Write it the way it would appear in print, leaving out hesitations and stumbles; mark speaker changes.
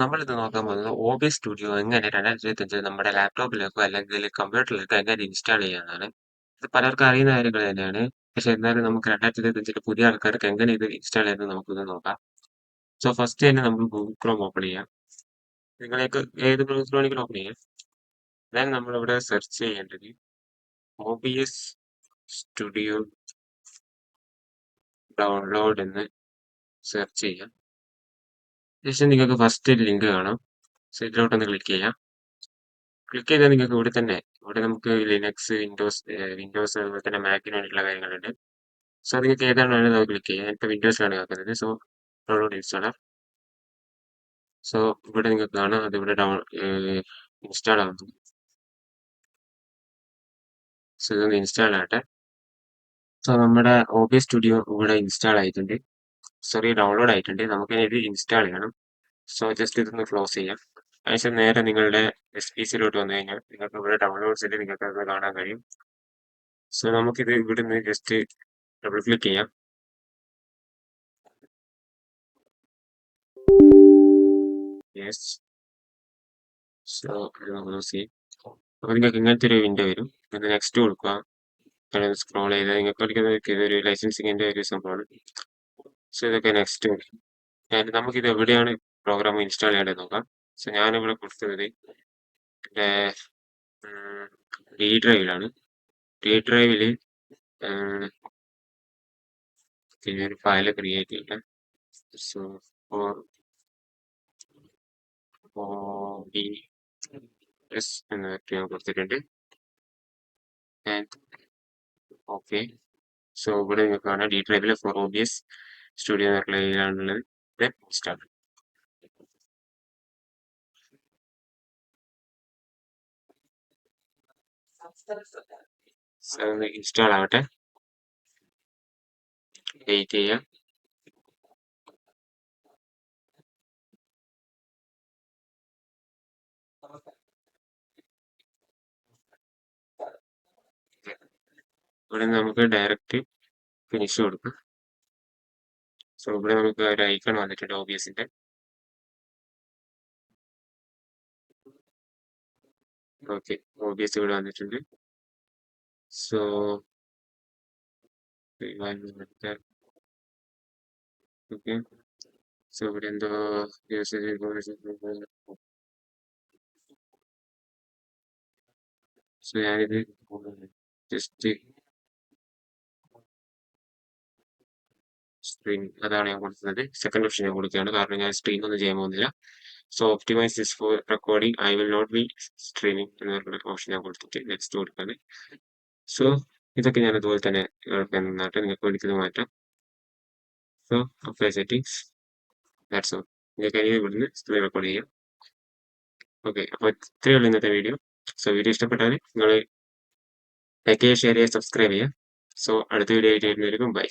Speaker 1: നമ്മളിന്ന് നോക്കാൻ പോകുന്നത് OBS സ്റ്റുഡിയോ എങ്ങനെ 2025 നമ്മുടെ ലാപ്ടോപ്പിലേക്കോ അല്ലെങ്കിൽ കമ്പ്യൂട്ടറിലേക്കോ എങ്ങനെ ഇൻസ്റ്റാൾ ചെയ്യാന്നാണ്. ഇത് പലർക്കും അറിയുന്ന കാര്യങ്ങൾ തന്നെയാണ്. പക്ഷെ എന്നാലും നമുക്ക് 2025 പുതിയ ആൾക്കാർക്ക് എങ്ങനെ ഇത് ഇൻസ്റ്റാൾ ചെയ്യുന്നത് നമുക്കൊന്ന് നോക്കാം. സോ ഫസ്റ്റ് തന്നെ നമ്മൾ ഗൂഗിൾ ക്രോം ഓപ്പൺ ചെയ്യാം. നിങ്ങളേക്ക് ഏത് ബ്രൗസർ വേണമെങ്കിലും ഓപ്പൺ ചെയ്യാം. ദെൻ നമ്മളിവിടെ സെർച്ച് ചെയ്യേണ്ടത് OBS സ്റ്റുഡിയോ ഡൗൺലോഡ് എന്ന് സെർച്ച് ചെയ്യാം. ശേഷം നിങ്ങൾക്ക് ഫസ്റ്റ് ലിങ്ക് കാണാം. സോ ഇതിലോട്ടൊന്ന് ക്ലിക്ക് ചെയ്യാം. ക്ലിക്ക് ചെയ്താൽ നിങ്ങൾക്ക് ഇവിടെ നമുക്ക് ലിനക്സ്, വിൻഡോസ് അതുപോലെ തന്നെ മാക്കിന് വേണ്ടിയിട്ടുള്ള കാര്യങ്ങളുണ്ട്. സോ നിങ്ങൾക്ക് ഏതാണ് വേണ്ടത് അത് ക്ലിക്ക് ചെയ്യാം. ഞാനിപ്പോൾ വിൻഡോസിലാണ് നോക്കുന്നത്. So download installer. സോ ഇവിടെ നിങ്ങൾക്ക് കാണാം അത് ഇവിടെ ഇൻസ്റ്റാൾ ആകുന്നു. സോ ഇതൊന്ന് ഇൻസ്റ്റാൾ ആകട്ടെ. സോ നമ്മുടെ OBS സ്റ്റുഡിയോ ഇവിടെ ഇൻസ്റ്റാൾ ആയിട്ടുണ്ട്. സോറി, ഡൗൺലോഡ് ആയിട്ടുണ്ട്. നമുക്കിനി ഇത് ഇൻസ്റ്റാൾ ചെയ്യണം. സോ ജസ്റ്റ് ഇതൊന്ന് ക്ലോസ് ചെയ്യാം. അതിനുശേഷം നേരെ നിങ്ങളുടെ SPCയിലോട്ട് വന്നു കഴിഞ്ഞാൽ നിങ്ങൾക്ക് ഇവിടെ ഡൗൺലോഡ്സിൽ നിങ്ങൾക്ക് അത് കാണാൻ കഴിയും. സോ നമുക്കിത് ഇവിടുന്ന് ജസ്റ്റ് ഡബിൾ ക്ലിക്ക് ചെയ്യാം. യെസ്. സോ ഇത് ക്ലോസ് ചെയ്യും. അപ്പോൾ നിങ്ങൾക്ക് ഇങ്ങനത്തെ ഒരു വിൻഡോ വരും. ഇത് നെക്സ്റ്റ് കൊടുക്കുക. സ്ക്രോൾ ചെയ്താൽ നിങ്ങൾക്ക് പഠിക്കുന്നത് ഇതൊരു ലൈസൻസിങ്ങിന്റെ ഒരു സംഭവമാണ്. സോ ഇതൊക്കെ നെക്സ്റ്റ് കൊടുക്കും. നമുക്കിത് എവിടെയാണ് പ്രോഗ്രാം ഇൻസ്റ്റാൾ ചെയ്യേണ്ടത് നോക്കാം. സോ ഞാനിവിടെ കൊടുത്തത് എൻ്റെ ഡി ഡ്രൈവിലാണ്. ഡി ഡ്രൈവിൽ ഒരു ഫയൽ ക്രിയേറ്റ് ചെയ്യാം. സോ OBS എന്ന് ഞാൻ കൊടുത്തിട്ടുണ്ട്. ഓക്കെ. സോ ഇവിടെ നിങ്ങൾക്ക് കാണാം ഡി ഡ്രൈവിൽ ഫോർ OBS സ്റ്റുഡിയോ ആണുള്ളത്. സ്റ്റാർട്ട്. സോ ഒന്ന് ഇൻസ്റ്റാൾ ആവട്ടെ. വെയിറ്റ് ചെയ്യാം. ഇവിടെ നമുക്ക് ഡയറക്റ്റ് ഫിനിഷ് കൊടുക്കാം. സോ ഇവിടെ നമുക്ക് ഒരു ഐക്കൺ വന്നിട്ടുണ്ട് OBSന്റെ. ഓക്കെ, OBS ഇവിടെ വന്നിട്ടുണ്ട്. So okay. സോ ഇവിടെ എന്തോ സോ ഞാനിത് ജസ്റ്റ് സ്ക്രീൻ അതാണ് ഞാൻ കൊടുക്കുന്നത്. സെക്കൻഡ് ഓപ്ഷൻ ഞാൻ കൊടുക്കുകയാണ്, കാരണം ഞാൻ സ്ക്രീൻ ഒന്നും ചെയ്യാൻ പോകുന്നില്ല. So optimise this for recording, I will not be streaming എന്ന് പറഞ്ഞ ഓപ്ഷൻ ഞാൻ കൊടുത്തിട്ട് നെക്സ്റ്റ് കൊടുക്കാണ്. സോ ഇതൊക്കെ ഞാൻ അതുപോലെ തന്നെ നന്നായിട്ട് നിങ്ങൾക്ക് വേണ്ടിക്കുന്നത് മാറ്റാം. So apply settings, that's all. നിങ്ങൾക്ക് ഇനി ഇവിടുന്ന് സ്ക്രീൻ റെക്കോർഡ് ചെയ്യാം. ഓക്കെ, അപ്പോൾ ഇത്രയേ ഉള്ളൂ ഇന്നത്തെ വീഡിയോ. സോ വീഡിയോ ഇഷ്ടപ്പെട്ടാൽ നിങ്ങൾ ലൈക്ക് ചെയ്യുക, ഷെയർ ചെയ്യുക, സബ്സ്ക്രൈബ് ചെയ്യുക. സോ അടുത്ത വീഡിയോ ആയിട്ട് വരുന്നവരെയും ബൈ.